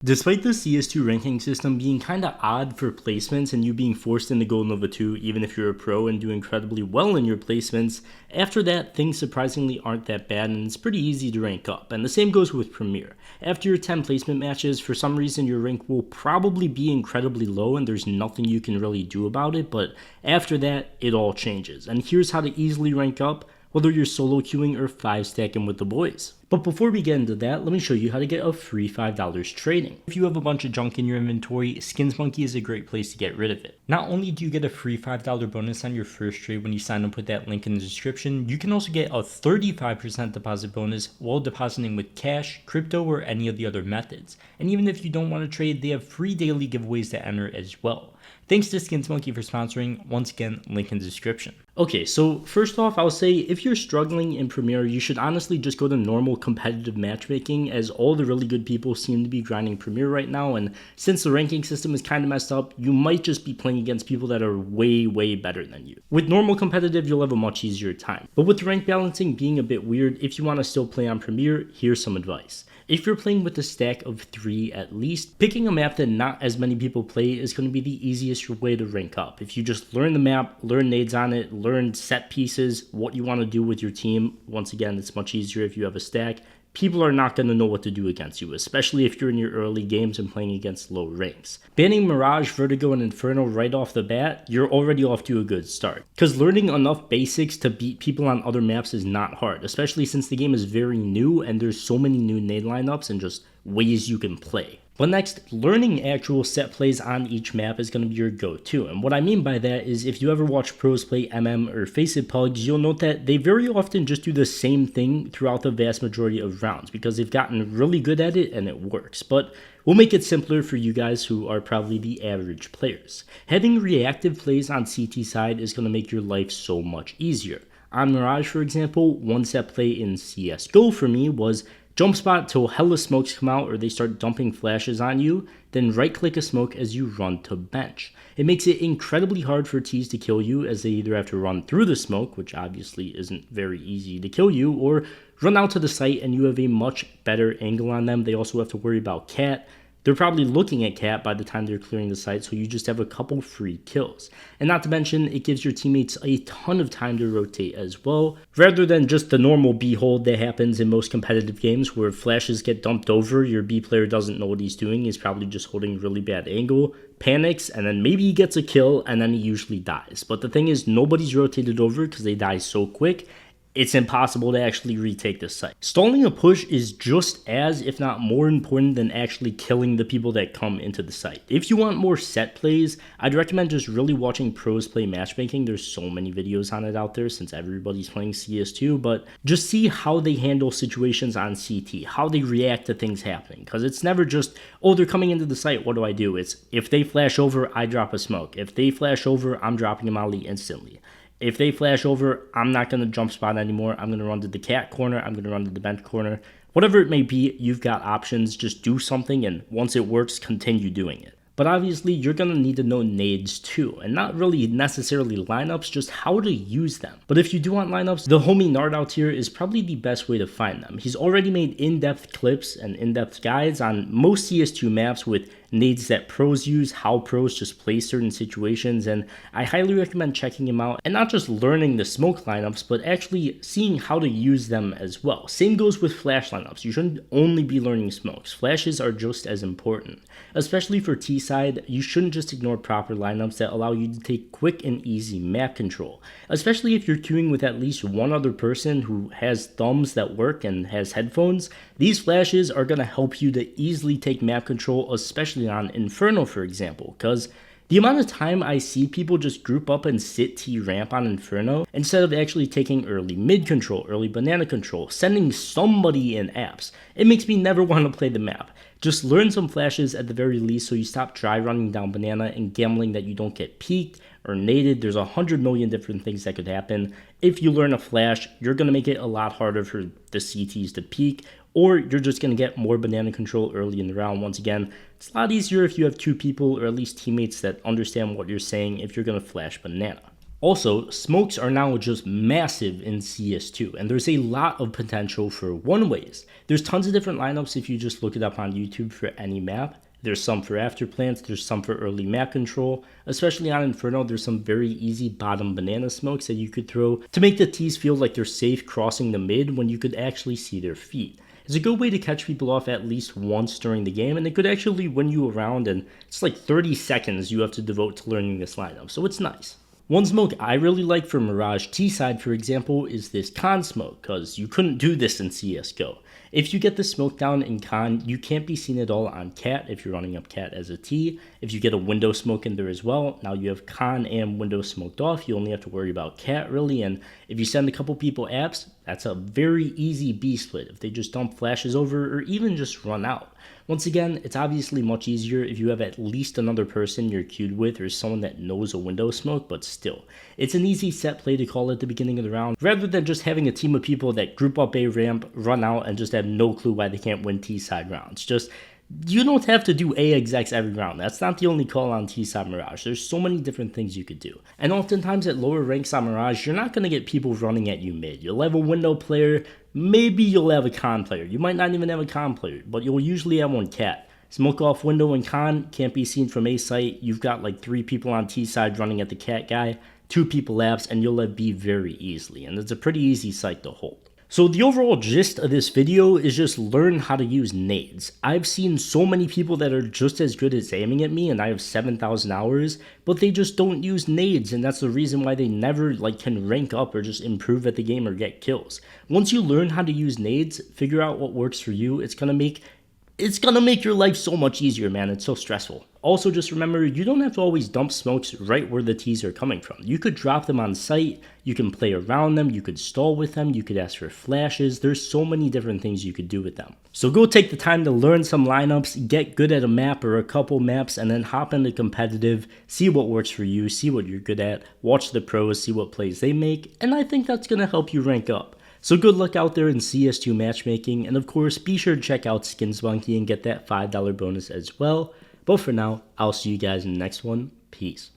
Despite the CS2 ranking system being kinda odd for placements and you being forced into Gold Nova 2 even if you're a pro and do incredibly well in your placements, after that things surprisingly aren't that bad and it's pretty easy to rank up. And the same goes with Premier. After your 10 placement matches, for some reason your rank will probably be incredibly low and there's nothing you can really do about it, but after that it all changes. And here's how to easily rank up, whether you're solo queuing or 5-stacking with the boys. But before we get into that, let me show you how to get a free $5 trading. If you have a bunch of junk in your inventory, Skins Monkey is a great place to get rid of it. Not only do you get a free $5 bonus on your first trade when you sign up with that link in the description, you can also get a 35% deposit bonus while depositing with cash, crypto, or any of the other methods. And even if you don't want to trade, they have free daily giveaways to enter as well. Thanks to Skins Monkey for sponsoring. Once again, link in the description. Okay, so first off, I'll say if you're struggling in Premier, you should honestly just go to normal competitive matchmaking, as all the really good people seem to be grinding Premier right now, and since the ranking system is kind of messed up, you might just be playing against people that are way better than you. With normal competitive, you'll have a much easier time. But with rank balancing being a bit weird, if you want to still play on Premier, here's some advice. If you're playing with a stack of 3 at least, picking a map that not as many people play is going to be the easiest way to rank up. If you just learn the map, learn nades on it, learn set pieces, what you want to do with your team, once again, it's much easier if you have a stack. People are not going to know what to do against you, especially if you're in your early games and playing against low ranks. Banning Mirage, Vertigo, and Inferno right off the bat, you're already off to a good start. Because learning enough basics to beat people on other maps is not hard, especially since the game is very new and there's so many new nade lineups and just ways you can play. But next, learning actual set plays on each map is going to be your go-to. And what I mean by that is if you ever watch pros play MM or Face It Pugs, you'll note that they very often just do the same thing throughout the vast majority of rounds because they've gotten really good at it and it works. But we'll make it simpler for you guys who are probably the average players. Having reactive plays on CT side is going to make your life so much easier. On Mirage, for example, one set play in CSGO for me was jump spot till hella smokes come out or they start dumping flashes on you, then right click a smoke as you run to bench. It makes it incredibly hard for T's to kill you as they either have to run through the smoke, which obviously isn't very easy to kill you, or run out to the site and you have a much better angle on them. They also have to worry about cat. They're probably looking at cat by the time they're clearing the site, so you just have a couple free kills. And not to mention, it gives your teammates a ton of time to rotate as well, rather than just the normal B hold that happens in most competitive games where flashes get dumped over, your B player doesn't know what he's doing, he's probably just holding a really bad angle, panics, and then maybe he gets a kill, and then he usually dies. But the thing is, nobody's rotated over because they die so quick, it's impossible to actually retake the site. Stalling a push is just as, if not more important than actually killing the people that come into the site. If you want more set plays, I'd recommend just really watching pros play matchmaking. There's so many videos on it out there since everybody's playing CS2, but just see how they handle situations on CT, how they react to things happening. Because it's never just, oh, they're coming into the site, what do I do? It's, if they flash over, I drop a smoke. If they flash over, I'm dropping a molly instantly. If they flash over, I'm not going to jump spot anymore. I'm going to run to the cat corner. I'm going to run to the bench corner. Whatever it may be, you've got options. Just do something, and once it works, continue doing it. But obviously, you're going to need to know nades too, and not really necessarily lineups, just how to use them. But if you do want lineups, the homie Nard out here is probably the best way to find them. He's already made in-depth clips and in-depth guides on most CS2 maps with nades that pros use, how pros just play certain situations, and I highly recommend checking him out and not just learning the smoke lineups, but actually seeing how to use them as well. Same goes with flash lineups. You shouldn't only be learning smokes. Flashes are just as important. Especially for T side, you shouldn't just ignore proper lineups that allow you to take quick and easy map control. Especially if you're queuing with at least one other person who has thumbs that work and has headphones, these flashes are going to help you to easily take map control, especially on Inferno, for example, because the amount of time I see people just group up and sit T ramp on Inferno instead of actually taking early mid control, early banana control, sending somebody in apps, it makes me never want to play the map. Just learn some flashes at the very least so you stop dry running down banana and gambling that you don't get peeked or naded. There's 100 million different things that could happen. If you learn a flash, you're going to make it a lot harder for the CTs to peek, or you're just going to get more banana control early in the round. Once again, it's a lot easier if you have two people or at least teammates that understand what you're saying if you're going to flash banana. Also, smokes are now just massive in CS2, and there's a lot of potential for one-ways. There's tons of different lineups if you just look it up on YouTube for any map. There's some for after plants, there's some for early map control. Especially on Inferno, there's some very easy bottom banana smokes that you could throw to make the T's feel like they're safe crossing the mid when you could actually see their feet. It's a good way to catch people off at least once during the game, and it could actually win you a round, and it's like 30 seconds you have to devote to learning this lineup, so it's nice. One smoke I really like for Mirage T-side, for example, is this con smoke, because you couldn't do this in CSGO. If you get the smoke down in con, you can't be seen at all on cat if you're running up cat as a T. If you get a window smoke in there as well, now you have con and window smoked off. You only have to worry about cat really, and if you send a couple people apps, that's a very easy B split if they just dump flashes over or even just run out. Once again, it's obviously much easier if you have at least another person you're queued with or someone that knows a window smoke, but still. It's an easy set play to call at the beginning of the round, rather than just having a team of people that group up A ramp, run out, and just have no clue why they can't win T-side rounds. Just, you don't have to do A execs every round. That's not the only call on T-side Mirage. There's so many different things you could do. And oftentimes at lower ranks on Mirage, you're not going to get people running at you mid. You'll have a window player, maybe you'll have a con player. You might not even have a con player, but you'll usually have one cat. Smoke off window and con, can't be seen from A site. You've got like 3 people on T side running at the cat guy, 2 people apps, and you'll have B very easily. And it's a pretty easy site to hold. So the overall gist of this video is just learn how to use nades. I've seen so many people that are just as good as aiming at me, and I have 7,000 hours, but they just don't use nades, and that's the reason why they never can rank up or just improve at the game or get kills. Once you learn how to use nades, figure out what works for you, it's gonna make your life so much easier, man. It's so stressful. Also, just remember, you don't have to always dump smokes right where the T's are coming from. You could drop them on site, you can play around them, you could stall with them, you could ask for flashes. There's so many different things you could do with them. So go take the time to learn some lineups, get good at a map or a couple maps, and then hop into competitive, see what works for you, see what you're good at, watch the pros, see what plays they make, and I think that's going to help you rank up. So good luck out there in CS2 matchmaking, and of course, be sure to check out SkinsMonkey and get that $5 bonus as well. But for now, I'll see you guys in the next one. Peace.